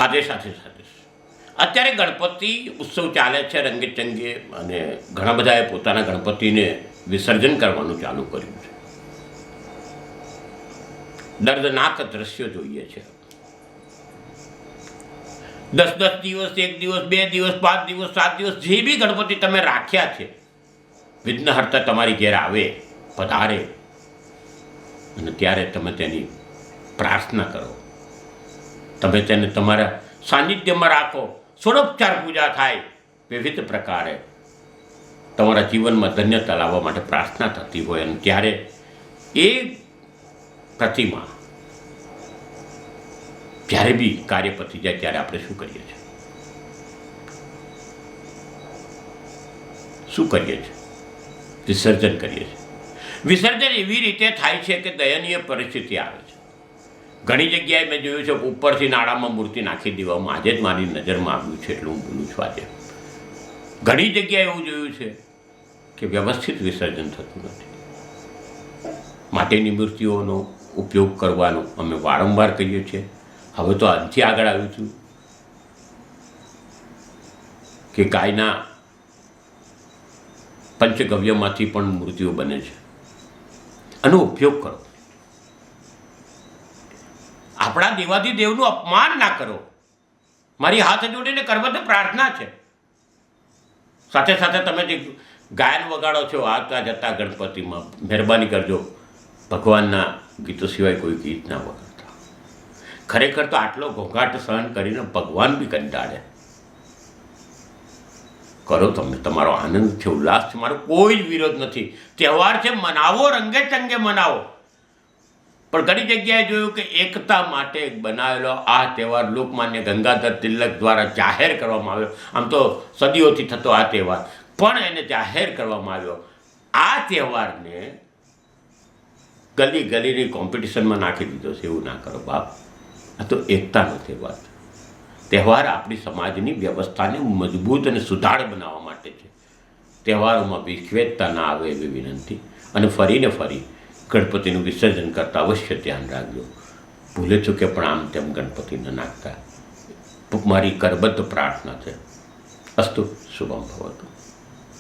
આજે સાથે સાથે અત્યારે ગણપતિ ઉત્સવ ચાલે છે રંગે ચંગે, અને ઘણા બધાએ પોતાના ગણપતિને વિસર્જન કરવાનું ચાલુ કર્યું છે. દર્દનાક દ્રશ્યો જોઈએ છે. 10 દિવસ, 1 દિવસ, 2 દિવસ, 5 દિવસ, 7 દિવસ, જે બી ગણપતિ તમે રાખ્યા છે, વિઘ્નહર્તા તમારી ઘેર આવે, પધારે, અને ત્યારે તમે તેની પ્રાર્થના કરો, તમે તેને તમારા સાનિધ્યમાં રાખો, ષોડોપચાર પૂજા થાય, વિવિધ પ્રકારે તમારા જીવનમાં ધન્યતા લાવવા માટે પ્રાર્થના થતી હોય, અને ત્યારે એ પ્રતિમા જ્યારે બી કાર્ય પતી જાય ત્યારે આપણે શું કરીએ છીએ? શું કરીએ છીએ? વિસર્જન કરીએ છીએ. વિસર્જન એવી રીતે થાય છે કે દયનીય પરિસ્થિતિ આવે છે. ઘણી જગ્યાએ મેં જોયું છે ઉપરથી નાળામાં મૂર્તિ નાખી દેવામાં. આજે જ મારી નજરમાં આવ્યું છે એટલે હું બોલું છું. આજે ઘણી જગ્યાએ એવું જોયું છે કે વ્યવસ્થિત વિસર્જન થતું નથી. માટેની મૂર્તિઓનો ઉપયોગ કરવાનો અમે વારંવાર કહીએ છીએ. હવે તો અંતથી આગળ આવ્યું છું કે ગાયના પંચગવ્યમાંથી પણ મૂર્તિઓ બને છે. આનો ઉપયોગ કરો. આપણા દેવાથી દેવનું અપમાન ના કરો. મારી હાથ જોડીને કરવત પ્રાર્થના છે. સાથે સાથે તમે જે ગાયન વગાડો છો આવતા જતા ગણપતિમાં, મહેરબાની કરજો ભગવાનના ગીતો સિવાય કોઈ ગીત ના વગાડતા. ખરેખર તો આટલો ઘોંઘાટ સહન કરીને ભગવાન બી કંટાળે. કરો તમે, તમારો આનંદ છે, ઉલ્લાસ છે, મારો કોઈ જ વિરોધ નથી. તહેવાર છે, મનાવો, રંગે ચંગે મનાવો. પણ ઘણી જગ્યાએ જોયું કે એકતા માટે બનાવેલો આ તહેવાર લોકમાન્ય ગંગાધર તિલક દ્વારા જાહેર કરવામાં આવ્યો. આમ તો સદીઓથી થતો આ તહેવાર, પણ એને જાહેર કરવામાં આવ્યો. આ તહેવારને ગલી ગલીની કોમ્પિટિશનમાં નાખી દીધો છે. એવું ના કરો બાપ. આ તો એકતાનો તહેવાર છે. તહેવાર આપણી સમાજની વ્યવસ્થાને મજબૂત અને સુધાર બનાવવા માટે છે. તહેવારોમાં વિખવેદતા ના આવે એવી વિનંતી. અને ફરીને ફરી ગણપતિનું વિસર્જન કરતાં અવશ્ય ધ્યાન રાખજો. ભૂલે ચૂકે પણ આમ તેમ ગણપતિ ન નાખતા. મારી કરબદ્ધ પ્રાર્થના છે. અસ્તુ શુભમ ભવતુ.